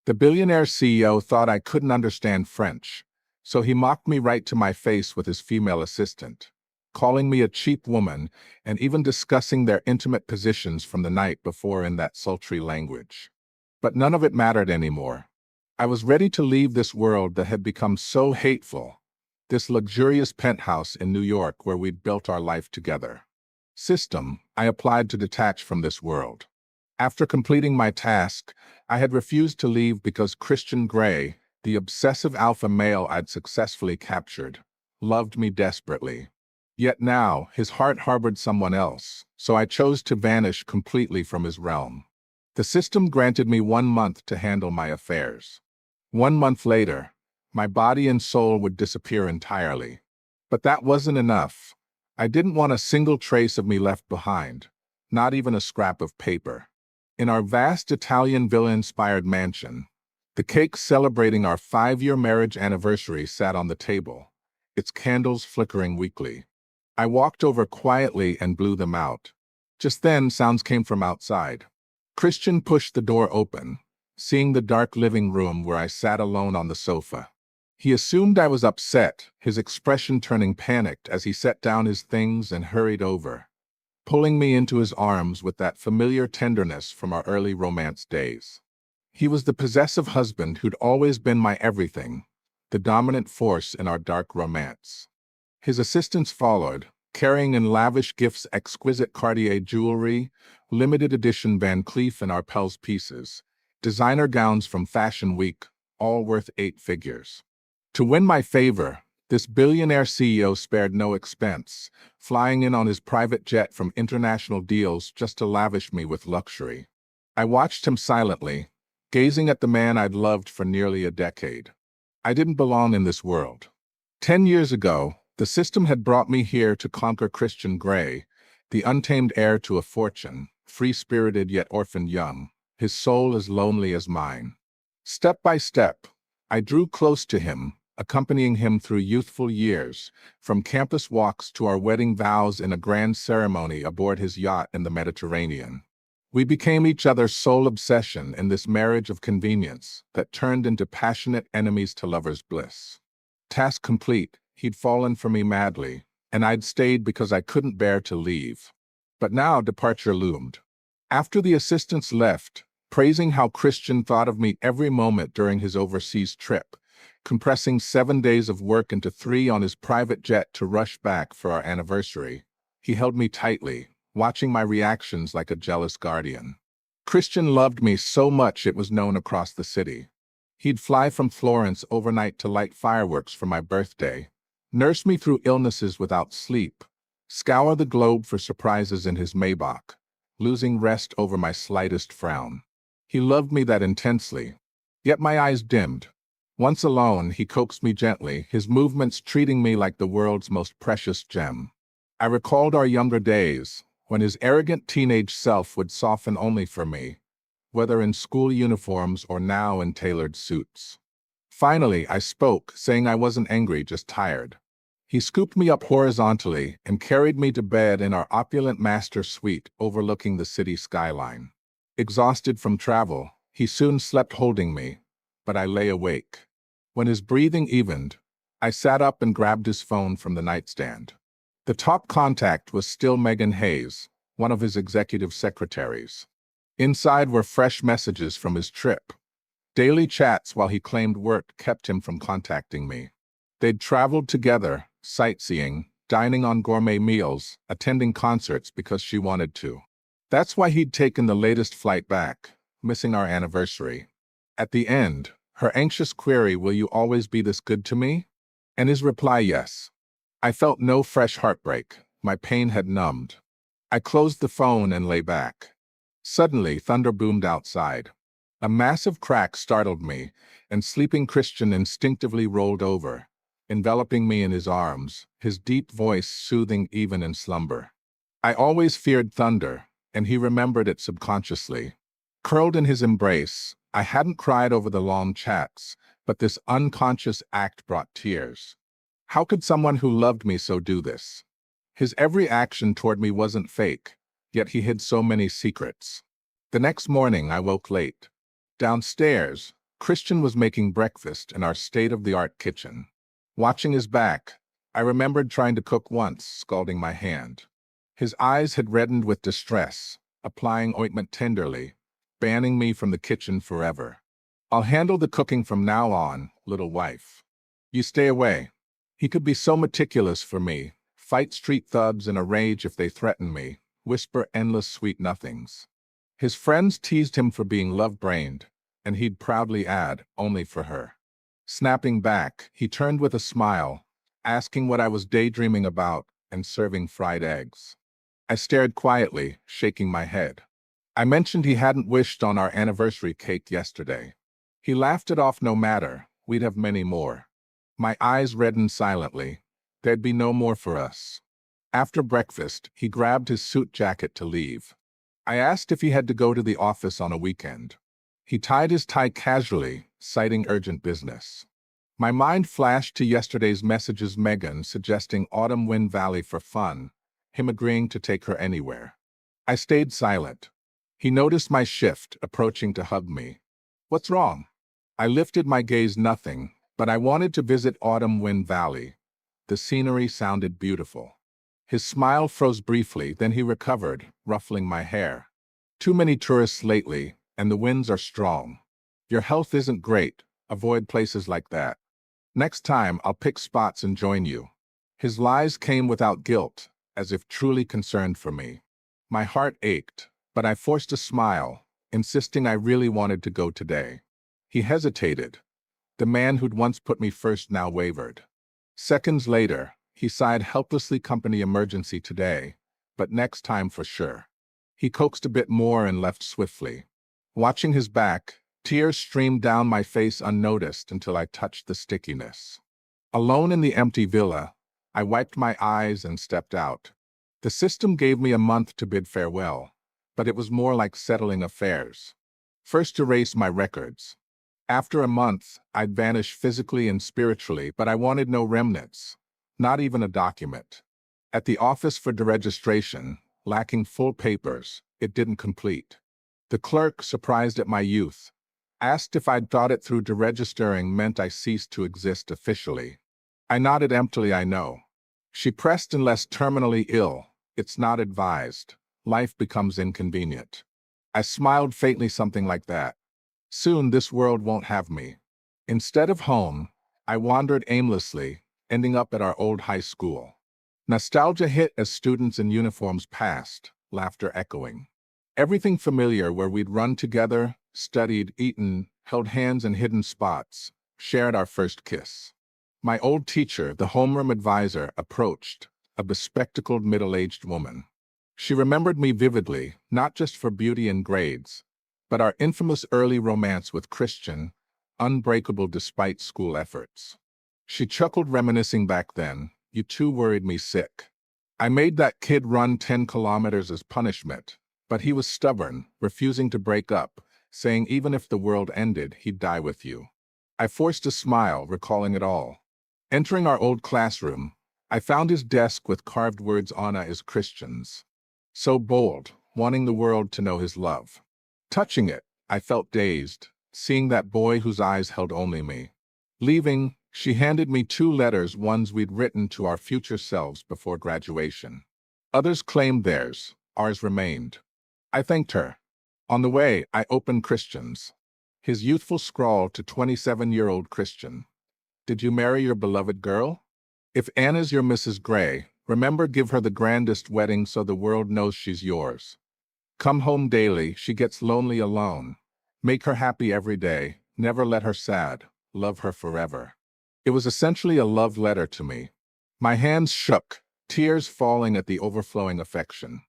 The billionaire CEO thought I couldn't understand French, so he mocked me right to my face with his female assistant, calling me a cheap woman and even discussing their intimate positions from the night before in that sultry language. But none of it mattered anymore. I was ready to leave this world that had become so hateful, this luxurious penthouse in New York where we'd built our life together. System, I applied to detach from this world. After completing my task, I had refused to leave because Christian Grey, the obsessive alpha male I'd successfully captured, loved me desperately. Yet now, his heart harbored someone else, so I chose to vanish completely from his realm. The system granted me 1 month to handle my affairs. 1 month later, my body and soul would disappear entirely. But that wasn't enough. I didn't want a single trace of me left behind, not even a scrap of paper. In our vast Italian villa-inspired mansion, the cake celebrating our 5-year marriage anniversary sat on the table, its candles flickering weakly. I walked over quietly and blew them out. Just then, sounds came from outside. Christian pushed the door open, seeing the dark living room where I sat alone on the sofa. He assumed I was upset, his expression turning panicked as he set down his things and hurried over, pulling me into his arms with that familiar tenderness from our early romance days. He was the possessive husband who'd always been my everything, the dominant force in our dark romance. His assistants followed, carrying in lavish gifts exquisite Cartier jewelry, limited edition Van Cleef and Arpels pieces, designer gowns from Fashion Week, all worth 8 figures. To win my favor, this billionaire CEO spared no expense, flying in on his private jet from international deals just to lavish me with luxury. I watched him silently, gazing at the man I'd loved for nearly a decade. I didn't belong in this world. 10 years ago, the system had brought me here to conquer Christian Grey, the untamed heir to a fortune, free-spirited yet orphaned young, his soul as lonely as mine. Step by step, I drew close to him, accompanying him through youthful years, from campus walks to our wedding vows in a grand ceremony aboard his yacht in the Mediterranean. We became each other's sole obsession in this marriage of convenience that turned into passionate enemies to lovers' bliss. Task complete, he'd fallen for me madly, and I'd stayed because I couldn't bear to leave. But now departure loomed. After the assistants left, praising how Christian thought of me every moment during his overseas trip, compressing 7 days of work into 3 on his private jet to rush back for our anniversary, he held me tightly, watching my reactions like a jealous guardian. Christian loved me so much it was known across the city. He'd fly from Florence overnight to light fireworks for my birthday, nurse me through illnesses without sleep, scour the globe for surprises in his Maybach, losing rest over my slightest frown. He loved me that intensely, yet my eyes dimmed. Once alone, he coaxed me gently, his movements treating me like the world's most precious gem. I recalled our younger days, when his arrogant teenage self would soften only for me, whether in school uniforms or now in tailored suits. Finally, I spoke, saying I wasn't angry, just tired. He scooped me up horizontally and carried me to bed in our opulent master suite overlooking the city skyline. Exhausted from travel, he soon slept holding me, but I lay awake. When his breathing evened, I sat up and grabbed his phone from the nightstand. The top contact was still Megan Hayes, one of his executive secretaries. Inside were fresh messages from his trip. Daily chats while he claimed work kept him from contacting me. They'd traveled together, sightseeing, dining on gourmet meals, attending concerts because she wanted to. That's why he'd taken the latest flight back, missing our anniversary. At the end, her anxious query, "Will you always be this good to me?" And his reply, "Yes." I felt no fresh heartbreak. My pain had numbed. I closed the phone and lay back. Suddenly, thunder boomed outside. A massive crack startled me, and sleeping Christian instinctively rolled over, enveloping me in his arms, his deep voice soothing even in slumber. I always feared thunder, and he remembered it subconsciously. Curled in his embrace, I hadn't cried over the long chats, but this unconscious act brought tears. How could someone who loved me so do this? His every action toward me wasn't fake, yet he hid so many secrets. The next morning I woke late. Downstairs, Christian was making breakfast in our state-of-the-art kitchen. Watching his back, I remembered trying to cook once, scalding my hand. His eyes had reddened with distress, applying ointment tenderly, banning me from the kitchen forever. "I'll handle the cooking from now on, little wife. You stay away." He could be so meticulous for me, fight street thugs in a rage if they threaten me, whisper endless sweet nothings. His friends teased him for being love-brained, and he'd proudly add, "only for her." Snapping back, he turned with a smile, asking what I was daydreaming about and serving fried eggs. I stared quietly, shaking my head. I mentioned he hadn't wished on our anniversary cake yesterday. He laughed it off. No matter, we'd have many more. My eyes reddened silently. There'd be no more for us. After breakfast, he grabbed his suit jacket to leave. I asked if he had to go to the office on a weekend. He tied his tie casually, citing urgent business. My mind flashed to yesterday's messages, Megan suggesting Autumn Wind Valley for fun, him agreeing to take her anywhere. I stayed silent. He noticed my shift, approaching to hug me. "What's wrong?" I lifted my gaze. "Nothing, but I wanted to visit Autumn Wind Valley. The scenery sounded beautiful." His smile froze briefly, then he recovered, ruffling my hair. "Too many tourists lately, and the winds are strong. Your health isn't great. Avoid places like that. Next time, I'll pick spots and join you." His lies came without guilt, as if truly concerned for me. My heart ached, but I forced a smile, insisting I really wanted to go today. He hesitated. The man who'd once put me first now wavered. Seconds later, he sighed helplessly. "Company emergency today, but next time for sure." He coaxed a bit more and left swiftly. Watching his back, tears streamed down my face unnoticed until I touched the stickiness. Alone in the empty villa, I wiped my eyes and stepped out. The system gave me a month to bid farewell, but it was more like settling affairs. First, erase my records. After a month, I'd vanish physically and spiritually, but I wanted no remnants, not even a document. At the office for deregistration, lacking full papers, it didn't complete. The clerk, surprised at my youth, asked if I'd thought it through. Deregistering meant I ceased to exist officially. I nodded emptily. "I know." She pressed, "Unless terminally ill, it's not advised. Life becomes inconvenient." I smiled faintly, something like that. Soon this world won't have me. Instead of home, I wandered aimlessly, ending up at our old high school. Nostalgia hit as students in uniforms passed, laughter echoing. Everything familiar, where we'd run together, studied, eaten, held hands in hidden spots, shared our first kiss. My old teacher, the homeroom advisor, approached, a bespectacled middle-aged woman. She remembered me vividly, not just for beauty and grades, but our infamous early romance with Christian, unbreakable despite school efforts. She chuckled, reminiscing back then. "You two worried me sick. I made that kid run 10 kilometers as punishment, but he was stubborn, refusing to break up, saying even if the world ended, he'd die with you." I forced a smile, recalling it all. Entering our old classroom, I found his desk with carved words, "Anna is Christians." So bold, wanting the world to know his love. Touching it, I felt dazed, seeing that boy whose eyes held only me. Leaving, she handed me 2 letters, ones we'd written to our future selves before graduation. Others claimed theirs, ours remained. I thanked her. On the way, I opened Christian's. His youthful scrawl to 27-year-old Christian. "Did you marry your beloved girl? If Anna's your Mrs. Gray, remember, give her the grandest wedding so the world knows she's yours. Come home daily, she gets lonely alone. Make her happy every day, never let her sad, love her forever." It was essentially a love letter to me. My hands shook, tears falling at the overflowing affection.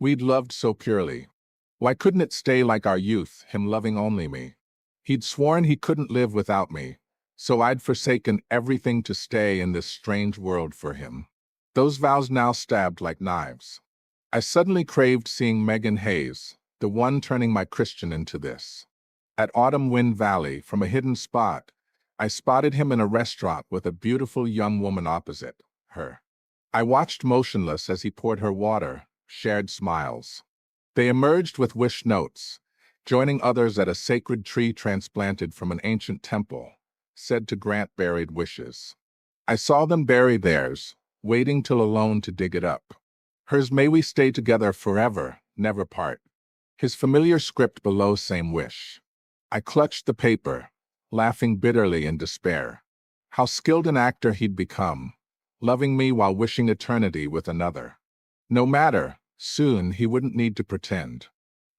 We'd loved so purely. Why couldn't it stay like our youth, him loving only me? He'd sworn he couldn't live without me, so I'd forsaken everything to stay in this strange world for him. Those vows now stabbed like knives. I suddenly craved seeing Megan Hayes, the one turning my Christian into this. At Autumn Wind Valley, from a hidden spot, I spotted him in a restaurant with a beautiful young woman opposite her. I watched motionless as he poured her water, shared smiles. They emerged with wish notes, joining others at a sacred tree transplanted from an ancient temple, said to grant buried wishes. I saw them bury theirs, waiting till alone to dig it up. Hers, may we stay together forever, never part. His familiar script below, same wish. I clutched the paper, laughing bitterly in despair. How skilled an actor he'd become, loving me while wishing eternity with another. No matter, soon he wouldn't need to pretend.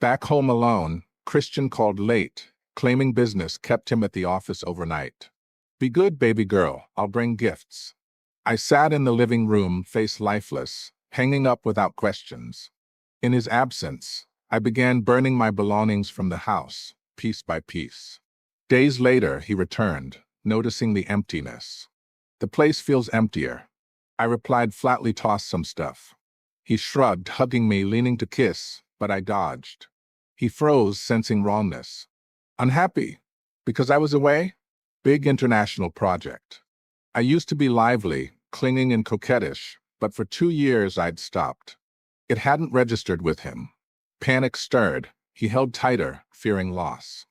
Back home alone, Christian called late, claiming business kept him at the office overnight. Be good, baby girl, I'll bring gifts. I sat in the living room, face lifeless, hanging up without questions. In his absence, I began burning my belongings from the house, piece by piece. Days later, he returned, noticing the emptiness. The place feels emptier. I replied, flatly, tossed some stuff. He shrugged, hugging me, leaning to kiss, but I dodged. He froze, sensing wrongness. Unhappy? Because I was away? Big international project. I used to be lively, clinging and coquettish, but for 2 years I'd stopped. It hadn't registered with him. Panic stirred. He held tighter, fearing loss.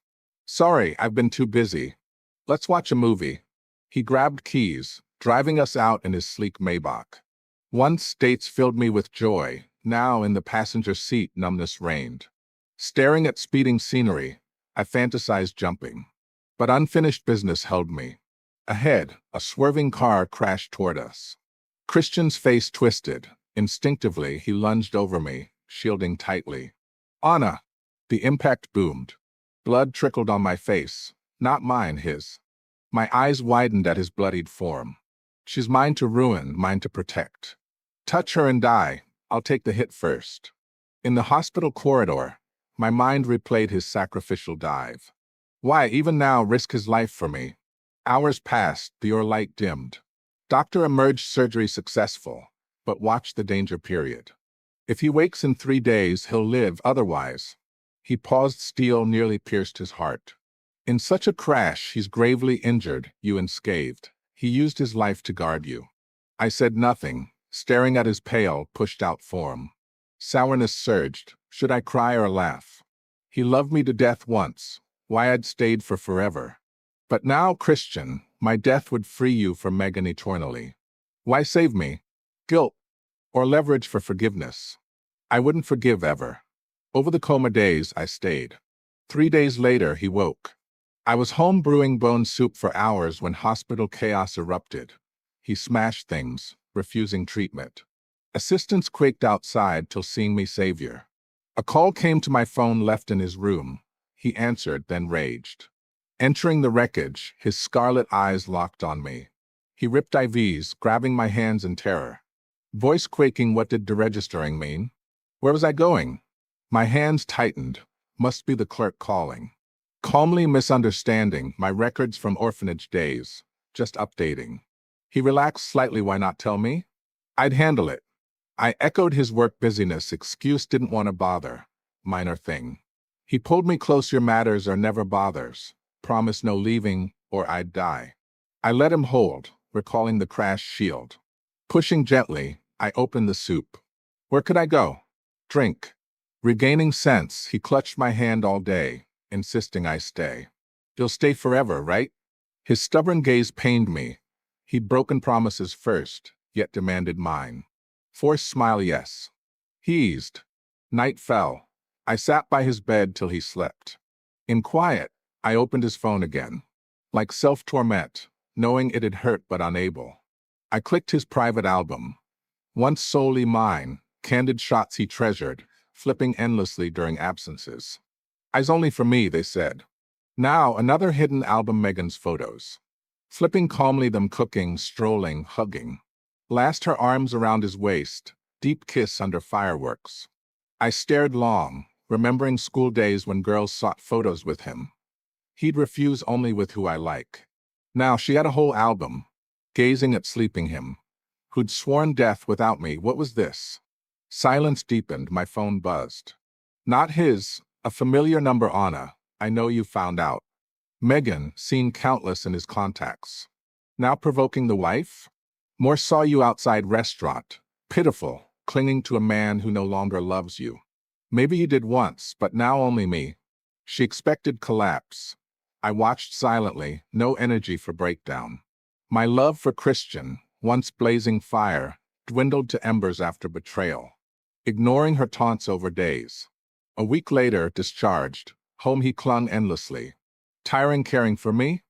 Sorry, I've been too busy. Let's watch a movie. He grabbed keys, driving us out in his sleek Maybach. Once dates filled me with joy, now in the passenger seat numbness reigned. Staring at speeding scenery, I fantasized jumping. But unfinished business held me. Ahead, a swerving car crashed toward us. Christian's face twisted. Instinctively, he lunged over me, shielding tightly. Anna! The impact boomed. Blood trickled on my face. Not mine, his. My eyes widened at his bloodied form. She's mine to ruin, mine to protect. Touch her and die. I'll take the hit first. In the hospital corridor, my mind replayed his sacrificial dive. Why, even now, risk his life for me? Hours passed, the light dimmed. Doctor emerged, surgery successful, but watch the danger period. If he wakes in 3 days, he'll live, otherwise. He paused, steel nearly pierced his heart. In such a crash, he's gravely injured, you unscathed. He used his life to guard you. I said nothing, staring at his pale, pushed-out form. Sourness surged. Should I cry or laugh? He loved me to death once. Why, I'd stayed for forever. But now, Christian, my death would free you from Megan eternally. Why save me? Guilt or leverage for forgiveness? I wouldn't forgive ever. Over the coma days, I stayed. 3 days later, he woke. I was home brewing bone soup for hours when hospital chaos erupted. He smashed things, refusing treatment. Assistants quaked outside till seeing me savior. A call came to my phone left in his room. He answered, then raged. Entering the wreckage, his scarlet eyes locked on me. He ripped IVs, grabbing my hands in terror. Voice quaking, what did deregistering mean? Where was I going? My hands tightened. Must be the clerk calling. Calmly misunderstanding, my records from orphanage days. Just updating. He relaxed slightly, why not tell me? I'd handle it. I echoed his work busyness, excuse, didn't want to bother. Minor thing. He pulled me close, your matters are never bothers. Promise no leaving, or I'd die. I let him hold, recalling the crash shield. Pushing gently, I opened the soup. Where could I go? Drink. Regaining sense, he clutched my hand all day, insisting I stay. You'll stay forever, right? His stubborn gaze pained me. He'd broken promises first, yet demanded mine. Forced smile, yes. He eased. Night fell. I sat by his bed till he slept. In quiet, I opened his phone again. Like self-torment, knowing it had hurt but unable. I clicked his private album. Once solely mine, candid shots he treasured, flipping endlessly during absences. Eyes only for me, they said. Now another hidden album, Megan's photos. Flipping calmly, them cooking, strolling, hugging. Last her arms around his waist, deep kiss under fireworks. I stared long, remembering school days when girls sought photos with him. He'd refuse only with who I like. Now she had a whole album, gazing at sleeping him. Who'd sworn death without me, what was this? Silence deepened, my phone buzzed. Not his, a familiar number, Anna. I know you found out. Megan, seen countless in his contacts. Now provoking the wife? More saw you outside restaurant. Pitiful, clinging to a man who no longer loves you. Maybe you did once, but now only me. She expected collapse. I watched silently, no energy for breakdown. My love for Christian, once blazing fire, dwindled to embers after betrayal. Ignoring her taunts over days. A week later, discharged, home he clung endlessly. Tiring caring for me?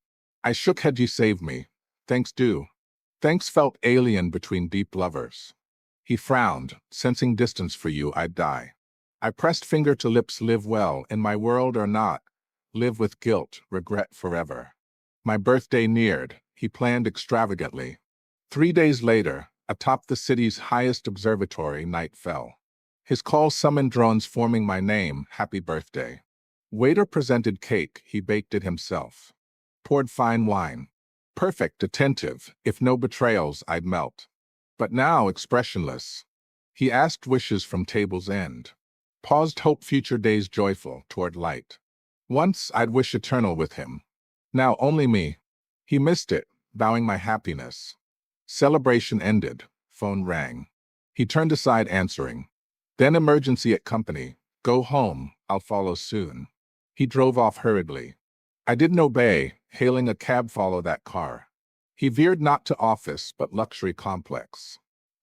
I shook head. You saved me. Thanks do. Thanks felt alien between deep lovers. He frowned, sensing distance. For you I'd die. I pressed finger to lips. Live well, in my world or not. Live with guilt, regret forever. My birthday neared. He planned extravagantly. 3 days later, atop the city's highest observatory, night fell. His call summoned drones forming my name. Happy birthday. Waiter presented cake. He baked it himself. Poured fine wine. Perfect, attentive. If no betrayals, I'd melt. But now, expressionless. He asked wishes from table's end. Paused, hope future days joyful, toward light. Once I'd wish eternal with him. Now only me. He missed it, bowing my happiness. Celebration ended. Phone rang. He turned aside, answering. Then emergency at company. Go home, I'll follow soon. He drove off hurriedly. I didn't obey, hailing a cab. Follow that car. He veered not to office, but luxury complex.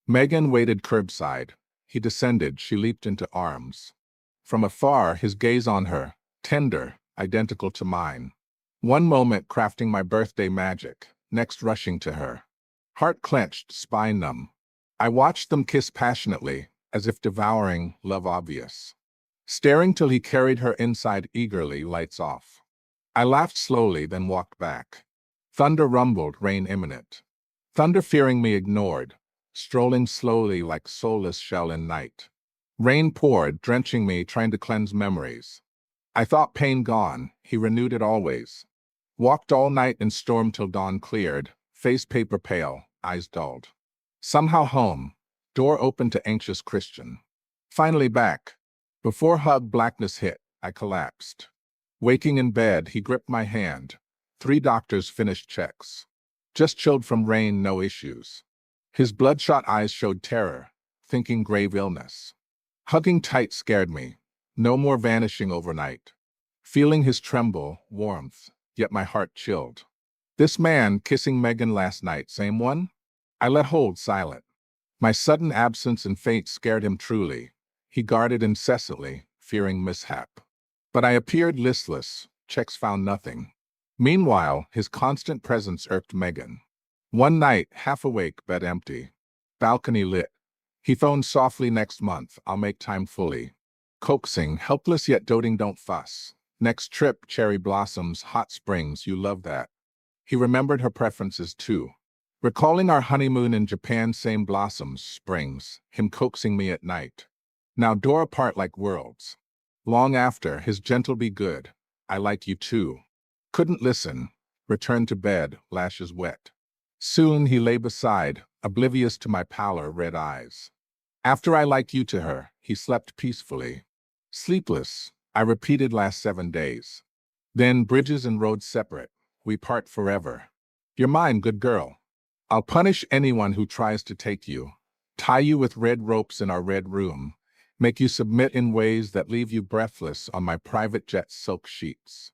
Megan waited curbside. He descended. She leaped into arms. From afar, his gaze on her, tender, identical to mine. One moment crafting my birthday magic, next rushing to her. Heart clenched, spine numb. I watched them kiss passionately, as if devouring love obvious. Staring till he carried her inside eagerly, lights off. I laughed slowly, then walked back. Thunder rumbled, rain imminent. Thunder fearing me ignored, strolling slowly like soulless shell in night. Rain poured, drenching me, trying to cleanse memories. I thought pain gone, he renewed it always. Walked all night in storm till dawn cleared, face paper pale, eyes dulled. Somehow home, door open to anxious Christian. Finally back. Before hug blackness hit, I collapsed. Waking in bed, he gripped my hand. 3 doctors finished checks. Just chilled from rain, no issues. His bloodshot eyes showed terror, thinking grave illness. Hugging tight scared me. No more vanishing overnight. Feeling his tremble, warmth, yet my heart chilled. This man kissing Megan last night, same one? I let hold silent. My sudden absence and fate scared him truly. He guarded incessantly, fearing mishap. But I appeared listless, checks found nothing. Meanwhile, his constant presence irked Megan. One night, half awake, bed empty. Balcony lit. He phoned softly, next month, I'll make time fully. Coaxing, helpless yet doting, don't fuss. Next trip, cherry blossoms, hot springs, you love that. He remembered her preferences too. Recalling our honeymoon in Japan, same blossoms, springs, him coaxing me at night. Now door apart like worlds. Long after, his gentle be good. I like you too. Couldn't listen. Returned to bed, lashes wet. Soon he lay beside, oblivious to my pallor, red eyes. After I like you to her, he slept peacefully. Sleepless, I repeated last 7 days. Then bridges and roads separate. We part forever. You're mine, good girl. I'll punish anyone who tries to take you. Tie you with red ropes in our red room. Make you submit in ways that leave you breathless on my private jet silk sheets.